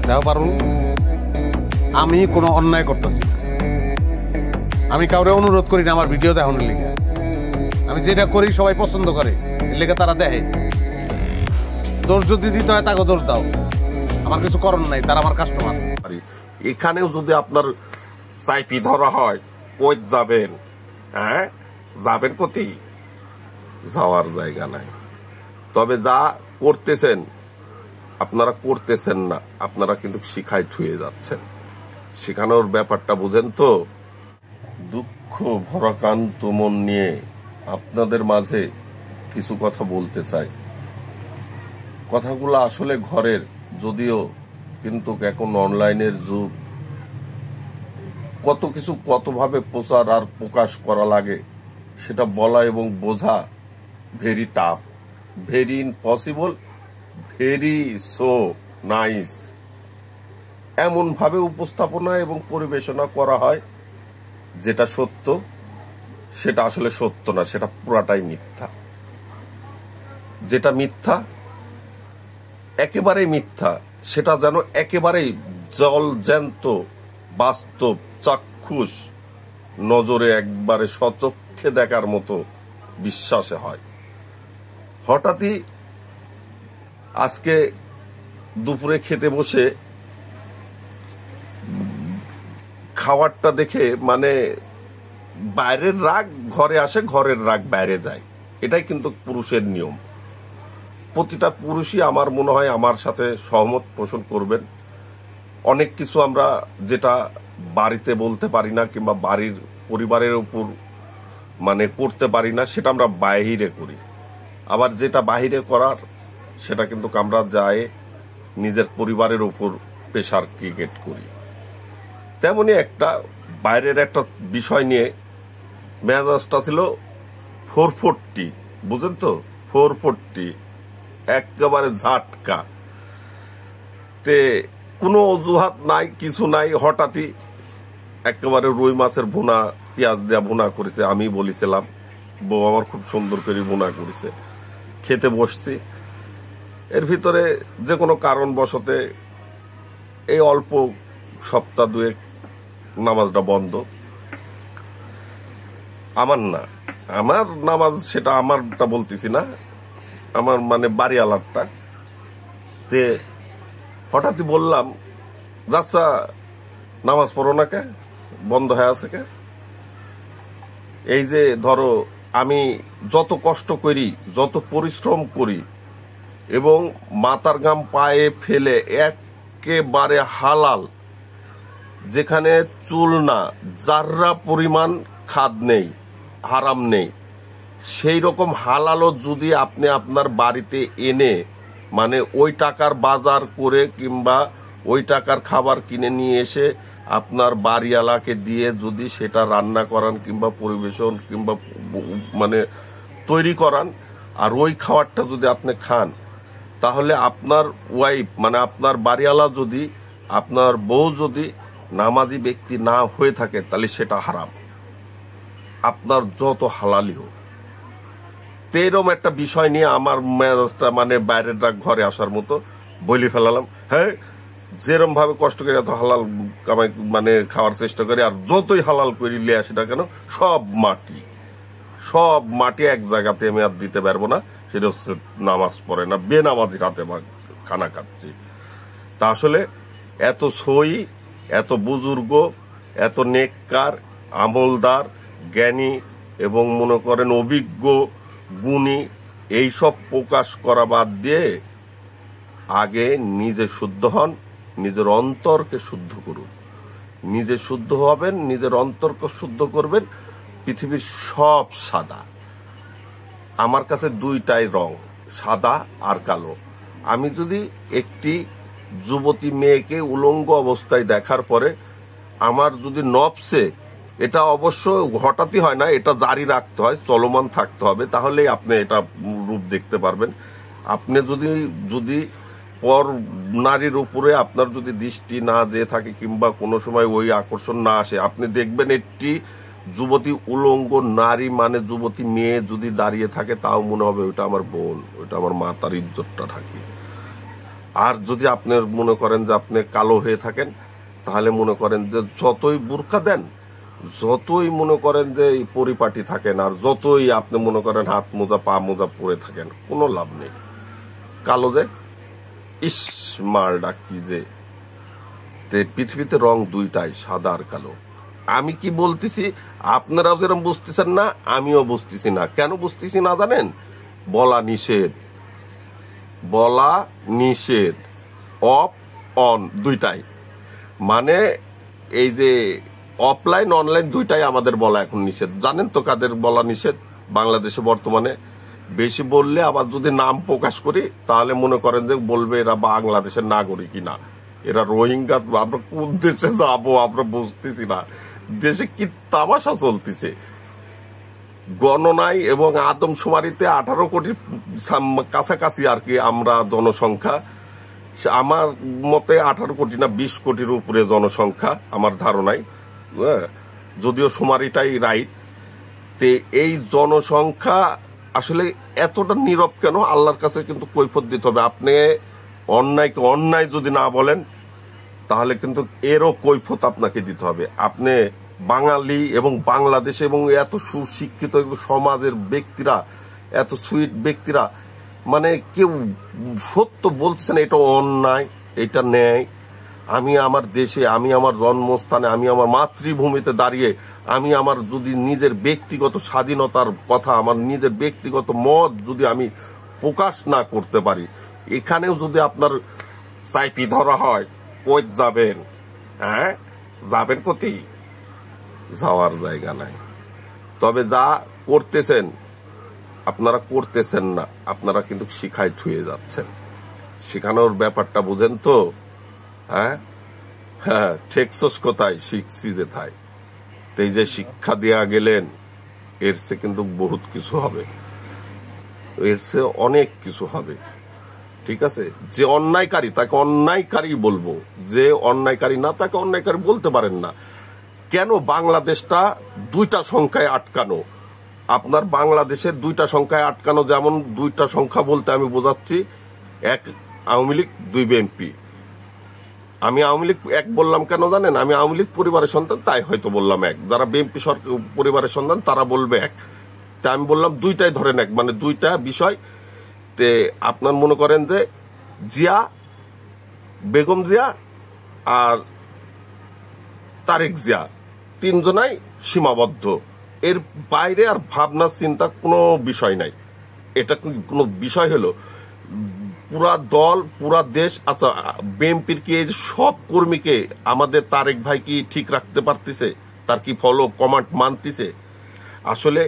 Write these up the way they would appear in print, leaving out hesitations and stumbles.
দেখো পারুল, আমি কোনো অন্যায় করতেছি না। আমি কাউরে অনুরোধ করি না আমার ভিডিও দেখানোর লিগে। আমি যেটা করি সবাই পছন্দ করে, এর লিগে তারা দেখে। দোষ যদি দিতে হয় তাকে দোষ দাও, আমার কিছু করণ নাই, তারা আমার কাস্টমার। এখানেও যদি আপনার সাইপি ধরা হয়, কই যাবেন? হ্যাঁ, যাবেন কোথায়? যাওয়ার জায়গা নাই। তবে যা করতেছেন আপনারা করতেছেন না, আপনারা কিন্তু শিখায় ছুঁয়ে যাচ্ছেন। শেখানোর ব্যাপারটা বুঝেন তো। দুঃখ ভরাকান্ত মন নিয়ে আপনাদের মাঝে কিছু কথা বলতে চাই। কথাগুলো আসলে ঘরের, যদিও কিন্তু এখন অনলাইনের যুগ, কত কিছু কতভাবে প্রচার আর প্রকাশ করা লাগে সেটা বলা এবং বোঝা very tough, very impossible, very so nice. এমন ভাবে উপস্থাপনা এবং পরিবেশনা করা হয় যেটা সত্য সেটা আসলে সত্য না, সেটা পুরাটাই মিথ্যা। যেটা মিথ্যা, একেবারেই মিথ্যা, সেটা যেন একেবারেই জল জ্যান্ত বাস্তব চাক্ষুষ নজরে একবারে সচক্ষে দেখার মতো বিশ্বাসে হয়। হঠাৎই আজকে দুপুরে খেতে বসে খাবারটা দেখে মানে বাইরের রাগ ঘরে আসে, ঘরের রাগ বাইরে যায়। এটাই কিন্তু পুরুষের নিয়ম। প্রতিটা পুরুষই আমার মনে হয় আমার সাথে সহমত পোষণ করবেন। অনেক কিছু আমরা যেটা বাড়িতে বলতে পারি না কিংবা বাড়ির পরিবারের উপর মানে করতে পারি না, সেটা আমরা বাহিরে করি। আবার যেটা বাহিরে করার সেটা কিন্তু আমরা যাই নিজের পরিবারের উপর প্রেসার ক্রিয়েট করি। তেমনি একটা বাইরের একটা বিষয় নিয়ে মেজাজটা ছিল 440, বুঝেন তো, 440 একেবারে ঝাটকা। তে কোনো অজুহাত নাই, কিছু নাই। হঠাৎই একেবারে রুই মাছের ভুনা, পেঁয়াজ দেওয়া ভুনা করেছে। আমি বলেছিলাম, বউ আমার খুব সুন্দর করে ভুনা করেছে। খেতে বসছি, এর ভিতরে যে কোনো কারণবশতে এই অল্প সপ্তাহ দুয়েক নামাজটা বন্ধ। আমার না, আমার নামাজ, সেটা আমারটা বলতেছি না, আমার মানে বাড়ি আলাদটা। তে হঠাৎই বললাম, যাচ্ছা নামাজ পড়ো না কে, বন্ধ হয়ে আছে কে? এই যে ধরো আমি যত কষ্ট করি, যত পরিশ্রম করি এবং মাথার ঘাম পায়ে ফেলে একেবারে হালাল, যেখানে চুল না, যার্রা পরিমাণ খাদ নেই, হারাম নেই, সেই রকম হালালও যদি আপনি আপনার বাড়িতে এনে মানে ওই টাকার বাজার করে কিংবা ওই টাকার খাবার কিনে নিয়ে এসে আপনার বাড়িওয়ালাকে দিয়ে যদি সেটা রান্না করান কিংবা পরিবেশন কিংবা মানে তৈরি করান, আর ওই খাবারটা যদি আপনি খান, তাহলে আপনার ওয়াইফ মানে আপনার বাড়িওয়ালা যদি, আপনার বউ যদি নামাজি ব্যক্তি না হয়ে থাকে, তাহলে সেটা হারাম, আপনার যত হালালি হোক। এরকম একটা বিষয় নিয়ে আমার মেজাজটা মানে বাইরের ডাক ঘরে আসার মতো বলি ফেলালাম। হ্যাঁ, যেরম ভাবে কষ্ট করে এত হালাল কামাই মানে খাওয়ার চেষ্টা করি, আর যতই হালাল করি লিয়ে আসি না কেন, সব মাটি, সব মাটি এক জায়গাতে আমি আর দিতে পারবো না। সেটা হচ্ছে নামাজ পড়ে না, বেনামাজি রাতে খানা খাচ্ছি। তা আসলে এত সই, এত বুজুর্গ, এত নেককার, আমলদার, জ্ঞানী এবং মনে করেন অভিজ্ঞ, গুণী, এইসব প্রকাশ করা বাদ দিয়ে আগে নিজে শুদ্ধ হন, নিজের অন্তরকে শুদ্ধ করুন। নিজে শুদ্ধ হবেন, নিজের অন্তরকে শুদ্ধ করবেন। পৃথিবীর সব সাদা, আমার কাছে দুইটাই রং, সাদা আর কালো। আমি যদি একটি যুবতী মেয়েকে উলঙ্গ অবস্থায় দেখার পরে আমার যদি নফসে, এটা অবশ্য হঠাৎই হয় না, এটা জারি রাখতে হয়, চলমান থাকতে হবে, তাহলেই আপনি এটা রূপ দেখতে পারবেন। আপনি যদি পর নারীর উপরে আপনার যদি দৃষ্টি না যেয়ে থাকে কিংবা কোনো সময় ওই আকর্ষণ না আসে, আপনি দেখবেন একটি যুবতী উলঙ্গ নারী মানে যুবতী মেয়ে যদি দাঁড়িয়ে থাকে, তাও মনে হবে ওইটা আমার বোন, ওইটা আমার মা, তার ইজ্জতটা থাকে। আর যদি আপনার মনে করেন যে আপনি কালো হয়ে থাকেন, তাহলে মনে করেন যে যতই বুরকা দেন, যতই মনে করেন যে পরিপাটি থাকেন, আর যতই আপনি মনে করেন হাত মোজা পা মোজা পরে থাকেন, কোনো লাভ নেই। কালো যে ইস মালডা কি যে, পৃথিবীতে রং দুইটাই, সাদা আর কালো। আমি কি বলতেছি আপনারাও যেরকম বুঝতেছেন না, আমিও বুঝতেছি না। কেন বুঝতেছি না জানেন? বলা নিষেধ, বলা নিষেধ, অফ অন দুইটাই। মানে এই যে অফলাইন অনলাইন দুইটাই আমাদের বলা এখন নিষেধ। জানেন তো কাদের বলা নিষেধ বাংলাদেশে বর্তমানে? বেশি বললে আবার যদি নাম প্রকাশ করি তাহলে মনে করেন যে বলবে এরা বাংলাদেশের নাগরিক কিনা, এরা রোহিঙ্গা। আমরা কোন দেশে যাবো আমরা বুঝতেছি না। দেশে কি তামাশা চলতেছে। গণনায় এবং আদমশুমারিতে 18 কোটির কাছাকাছি আর কি আমরা জনসংখ্যা। আমার মতে 18 কোটি না 20 কোটির উপরে জনসংখ্যা আমার ধারণায়, যদিও শুমারিটাই রাইট। তে এই জনসংখ্যা আসলে এতটা নীরব কেন? আল্লাহর কাছে কিন্তু কৈফিয়ত দিতে হবে। আপনি অন্যায়কে অন্যায় যদি না বলেন তাহলে কিন্তু এরও কৈফিয়ত আপনাকে দিতে হবে। আপনি বাঙালি এবং বাংলাদেশ এবং এত সুশিক্ষিত সমাজের ব্যক্তিরা, এত সুইট ব্যক্তিরা, মানে কেউ সত্য বলতেছেন এটা অন্যায়, এটা ন্যায়। আমি আমার দেশে, আমি আমার জন্মস্থানে, আমি আমার মাতৃভূমিতে দাঁড়িয়ে আমি আমার যদি নিজের ব্যক্তিগত স্বাধীনতার কথা, আমার নিজের ব্যক্তিগত মত যদি আমি প্রকাশ না করতে পারি, এখানেও যদি আপনার চাইপি ধরা হয়, কই যাবেন? হ্যাঁ, যাবেন কোথায়? যাওয়ার জায়গা নাই। তবে যা করতেছেন আপনারা করতেছেন না, আপনারা কিন্তু শিখায় থুয়ে যাচ্ছেন। শিখানোর ব্যাপারটা বুঝেন তো? হ্যাঁ হ্যাঁ, ঠেকছস কোথায়, শিখছি যেথায়। এই যে শিক্ষা দেয়া গেলেন, এর সে কিন্তু বহুত কিছু হবে, এর সে অনেক কিছু হবে। ঠিক আছে? যে অন্যায়কারী তাকে অন্যায়কারী বলবো, যে অন্যায়কারী না তাকে অন্যায়কারী বলতে পারেন না। কেন বাংলাদেশটা দুইটা সংখ্যায় আটকানো? আপনার বাংলাদেশে দুইটা সংখ্যায় আটকানো, যেমন দুইটা সংখ্যা বলতে আমি বোঝাচ্ছি, এক আওয়ামী লীগ, দুই বিএনপি। আমি আওয়ামী লীগ এক বললাম কেন জানেন? আমি আওয়ামী লীগ পরিবারের সন্তান, তাই হয়তো বললাম এক। যারা বিএনপি পরিবারের সন্তান তারা বলবে এক, তাই আমি বললাম দুইটাই ধরেন এক, মানে দুইটা বিষয়। তে আপনার মনে করেন যে জিয়া, বেগম জিয়া আর তারেক জিয়া তিনজনাই সীমাবদ্ধ, এর বাইরে আর ভাবনা চিন্তা কোনো বিষয় নাই। এটা কোনো বিষয় হলো পুরা দল, পুরা দেশ। আচ্ছা, বিএনপির কি এই সব কর্মীকে আমাদের তারেক ভাই কি ঠিক রাখতে পারতেছে? তার কি ফলো কমান্ড মানতেছে? আসলে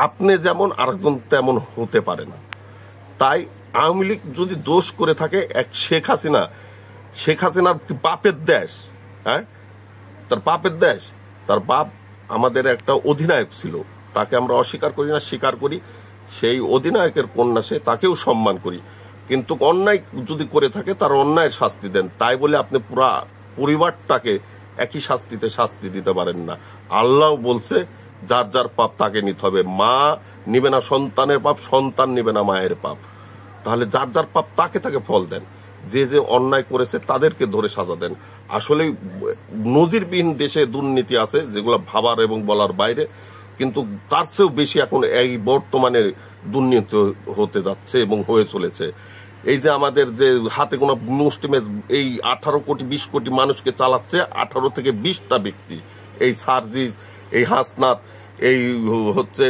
আপনি যেমন আরেকজন তেমন হতে পারে না। তাই আওয়ামী লীগ যদি দোষ করে থাকে, এক শেখ হাসিনার বাপের দেশ, হ্যাঁ, তার বাপের দেশ, তার বাপ আমাদের একটা অধিনায়ক ছিল, তাকে আমরা অস্বীকার করি না, স্বীকার করি। সেই অধিনায়কের কন্যা সে, তাকেও সম্মান করি। কিন্তু অন্যায় যদি করে থাকে তার অন্যায়ের শাস্তি দেন। তাই বলে আপনি পুরা পরিবারটাকে একই শাস্তিতে শাস্তি দিতে পারেন না। আল্লাহ বলছে যার যার পাপ তাকে নিতে হবে। মা নিবে না সন্তানের পাপ, সন্তান নিবে না মায়ের পাপ। তাহলে যার যার পাপ তাকে তাকে ফল দেন। যে যে অন্যায় করেছে তাদেরকে ধরে সাজা দেন। আসলে নজিরবিহীন দেশে দুর্নীতি আছে যেগুলো ভাবার এবং বলার বাইরে, কিন্তু তার চেয়েও বেশি এখন এই বর্তমানে দুর্নীতি হতে যাচ্ছে এবং হয়ে চলেছে। এই যে আমাদের যে হাতে গোনা মুষ্টিমে এই 18 কোটি 20 কোটি মানুষকে চালাচ্ছে 18 থেকে 20টা ব্যক্তি। এই সার্জিস, এই হাসনাত, এই হচ্ছে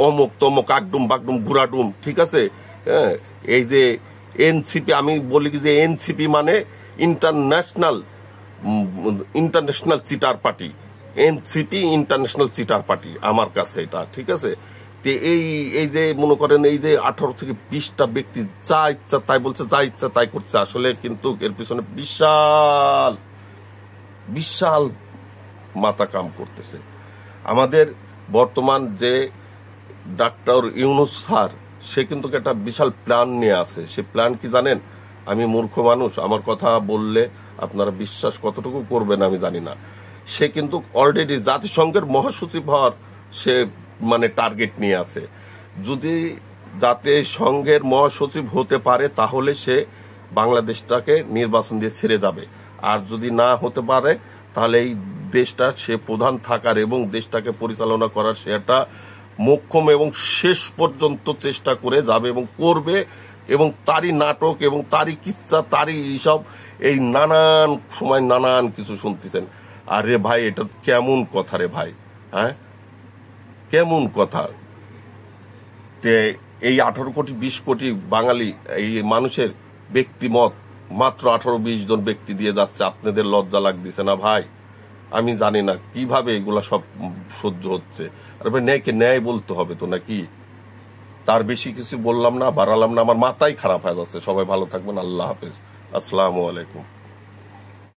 অমুক তমুক, আকডুম বাগডুম ঘুরাডুম, ঠিক আছে? হ্যাঁ, এই যে এনসিপি, আমি বলি যে এনসিপি মানে international cheater party. NCP international cheater party আমার কাছে এটা, ঠিক আছে? এই যে মনে করেন এই যে 18 থেকে 20টা ব্যক্তি যা ইচ্ছা তাই বলছে, যা ইচ্ছা তাই করছে। আসলে কিন্তু এর পিছনে বিশাল বিশাল মাথা কাম করতেছে। আমাদের বর্তমান যে ডাক্তার ইউনূস স্যার, সে কিন্তু একটা বিশাল প্ল্যান নিয়ে আছে। সে প্ল্যান কি জানেন? আমি মূর্খ মানুষ, আমার কথা বললে আপনারা বিশ্বাস কতটুকু করবেন আমি জানি না। সে কিন্তু অলরেডি জাতিসংঘের মহাসচিব হওয়ার সে মানে টার্গেট নিয়ে আছে। যদি জাতিসংঘের মহাসচিব হতে পারে তাহলে সে বাংলাদেশটাকে নির্বাচন দিয়ে ছেড়ে যাবে। আর যদি না হতে পারে তাহলে এই দেশটা সে প্রধান থাকার এবং দেশটাকে পরিচালনা করার সে একটা মোক্ষম এবং শেষ পর্যন্ত চেষ্টা করে যাবে এবং করবে, এবং তারই নাটক এবং তারই কিচ্ছা, তারই এইসব এই নানান সময় নানান কিছু শুনতেছেন। আরে ভাই, এটা কেমন কথা রে ভাই, হ্যাঁ কেমন কথা? এই 18 কোটি 20 কোটি বাঙালি এই মানুষের ব্যক্তিমত মাত্র 18-20 জন ব্যক্তি দিয়ে যাচ্ছে। আপনাদের লজ্জা লাগতেছে না ভাই? আমি জানি না কিভাবে এগুলা সব সহ্য হচ্ছে। আরে ভাই, ন্যায়কে ন্যায় বলতে হবে তো নাকি? তার বেশি কিছু বললাম না, বাড়ালাম না, আমার মাথাই খারাপ হয়ে যাচ্ছে। সবাই ভালো থাকবেন, আল্লাহ হাফেজ, আসসালামু আলাইকুম।